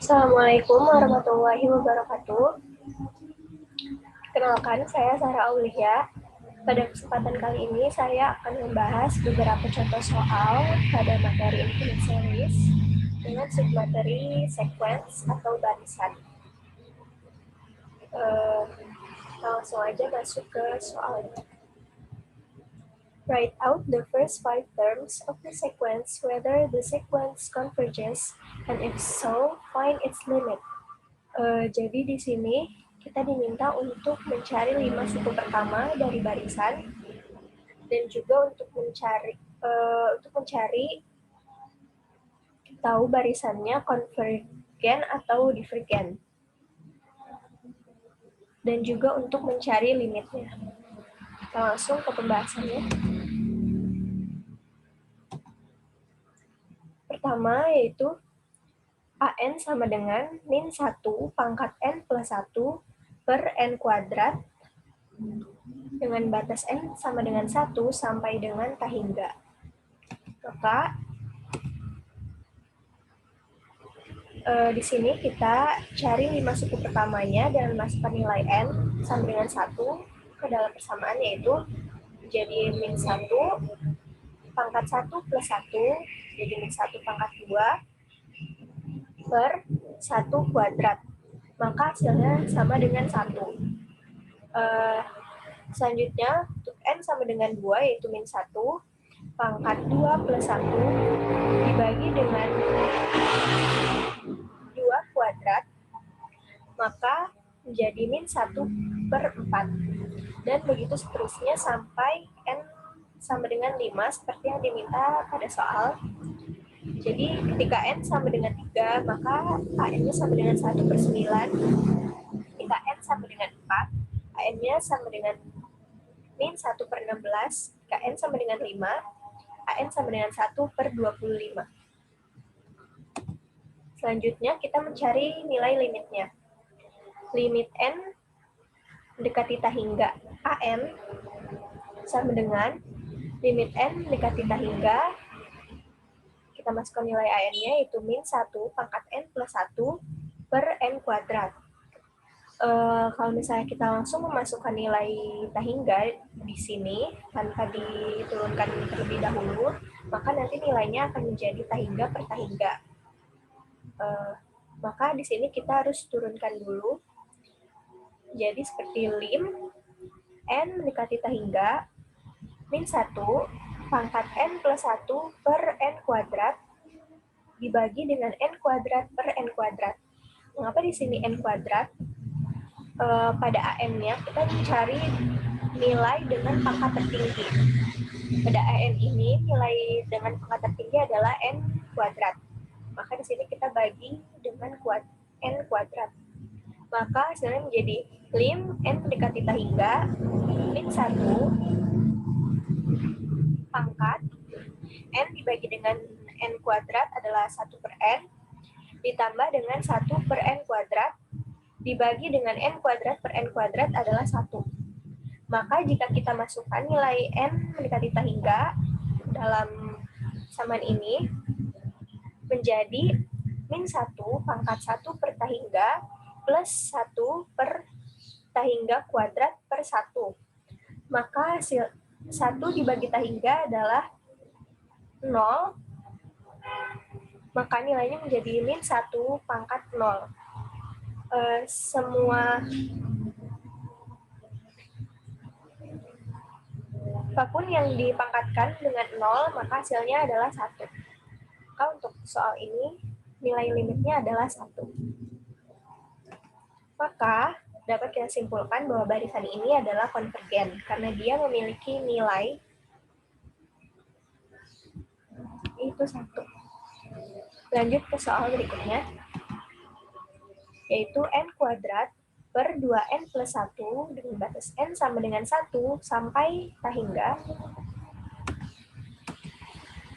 Assalamualaikum warahmatullahi wabarakatuh. Kenalkan, saya Sarah Aulia. Pada kesempatan kali ini, saya akan membahas beberapa contoh soal pada materi infinite series dengan submateri sequence atau barisan. Langsung aja masuk ke soalnya. Write out the first 5 terms of the sequence, whether the sequence converges, and if so, find its limit. Jadi di sini kita diminta untuk mencari 5 suku pertama dari barisan dan juga untuk mencari tahu barisannya konvergen atau divergen. Dan juga untuk mencari limitnya. Kita langsung ke pembahasannya. Pertama yaitu AN sama dengan min 1 pangkat N plus 1 per N kuadrat dengan batas N sama dengan 1 sampai dengan tak hingga. Maka di sini kita cari 5 suku pertamanya dan masukkan nilai N sama dengan 1 ke dalam persamaan, yaitu jadi min 1 pangkat 1 plus 1 jadi min 1 pangkat 2 per 1 kuadrat. Maka hasilnya sama dengan 1. Selanjutnya, untuk N sama dengan 2 yaitu min 1 pangkat 2 plus 1 dibagi dengan 2 kuadrat, maka menjadi min 1 per 4. Dan begitu seterusnya sampai N sama dengan 5 seperti yang diminta pada soal. Jadi ketika N sama dengan 3, maka AN-nya sama dengan 1 per 9. Ketika N sama dengan 4, AN-nya sama dengan min 1 per 16. Ketika N sama dengan 5, AN sama dengan 1 per 25. Selanjutnya kita mencari nilai limitnya. Limit N mendekati tak hingga AN sama dengan limit N mendekati tak hingga, kita masukkan nilai AN-nya yaitu min 1 pangkat N plus 1 per N kuadrat. Kalau misalnya kita langsung memasukkan nilai tak hingga di sini tanpa diturunkan terlebih dahulu, maka nanti nilainya akan menjadi tak hingga per tak hingga. Maka di sini kita harus turunkan dulu. Jadi seperti lim N mendekati tak hingga min 1 pangkat N plus 1 per N kuadrat dibagi dengan N kuadrat per N kuadrat. Mengapa di sini N kuadrat? Pada AN-nya kita mencari nilai dengan pangkat tertinggi. Pada AN ini nilai dengan pangkat tertinggi adalah N kuadrat. Maka di sini kita bagi dengan N kuadrat. Maka hasilnya menjadi lim N mendekati tak hingga min 1 pangkat N dibagi dengan N kuadrat adalah 1 per N ditambah dengan 1 per N kuadrat dibagi dengan N kuadrat per N kuadrat adalah 1. Maka jika kita masukkan nilai N mendekati tak hingga dalam samaan ini menjadi min 1 pangkat 1 per tak hingga plus 1 per tak hingga kuadrat per 1. Maka hasil 1 dibagi tak hingga adalah 0. Maka nilainya menjadi min 1 pangkat 0. Apapun yang dipangkatkan dengan 0, maka hasilnya adalah 1. Maka untuk soal ini, nilai limitnya adalah 1. Maka dapat kita simpulkan bahwa barisan ini adalah konvergen, karena dia memiliki nilai itu 1. Lanjut ke soal berikutnya, yaitu N kuadrat per 2N plus 1 dengan batas N sama dengan 1 sampai tak hingga.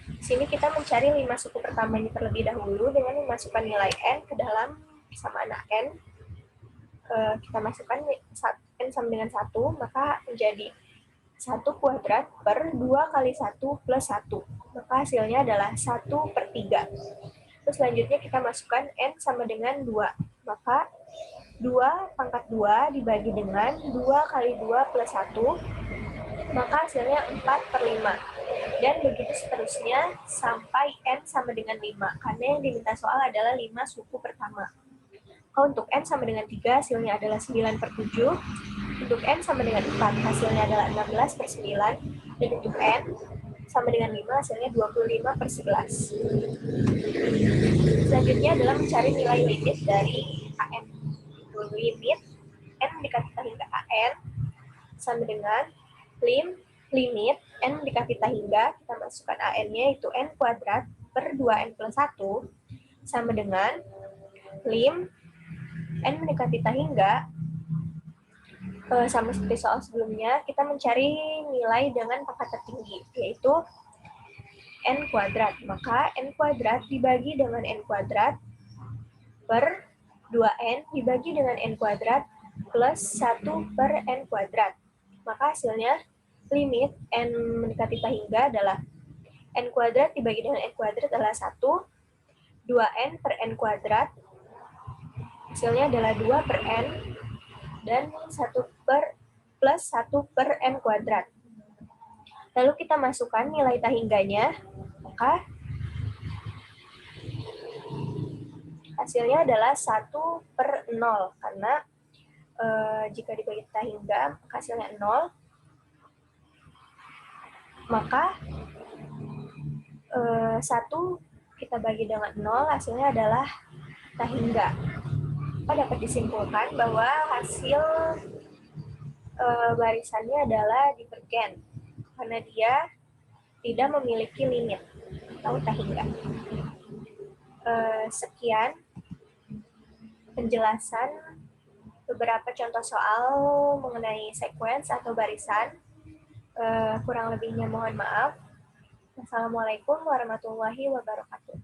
Di sini kita mencari 5 suku pertamanya terlebih dahulu dengan memasukkan nilai N ke dalam persamaan N. Kita masukkan N sama dengan 1, maka menjadi 1 kuadrat per 2 kali 1 plus 1. Maka hasilnya adalah 1 per 3. Terus selanjutnya kita masukkan N sama dengan 2. Maka 2 pangkat 2 dibagi dengan 2 kali 2 plus 1, maka hasilnya 4/5. Dan begitu seterusnya sampai N sama dengan 5, karena yang diminta soal adalah 5 suku pertama. Untuk N sama dengan 3, hasilnya adalah 9/7. Untuk N sama dengan 4, hasilnya adalah 16/9. Dan untuk N sama dengan 5, hasilnya 25/11. Selanjutnya adalah mencari nilai limit dari AN. Limit N dikali hingga AN sama dengan limit N dikali hingga, kita masukkan AN-nya yaitu N kuadrat per 2N plus 1 sama dengan N dikali hingga, sama seperti soal sebelumnya, kita mencari nilai dengan pangkat tertinggi, yaitu N kuadrat. Maka N kuadrat dibagi dengan N kuadrat per 2N dibagi dengan N kuadrat plus 1 per N kuadrat. Maka hasilnya limit N mendekati hingga adalah N kuadrat dibagi dengan N kuadrat adalah 1, 2N per N kuadrat, hasilnya adalah 2 per N, dan 1 per plus 1 per N kuadrat. Lalu kita masukkan nilai tahingganya, maka hasilnya adalah 1 per 0, karena jika dibagi tahingga, maka hasilnya 0, maka 1 kita bagi dengan 0, hasilnya adalah tahingga. Maka dapat disimpulkan bahwa hasil barisannya adalah divergen, karena dia tidak memiliki limit atau tahingga. Sekian penjelasan beberapa contoh soal mengenai sequence atau barisan. Kurang lebihnya mohon maaf. Wassalamualaikum warahmatullahi wabarakatuh.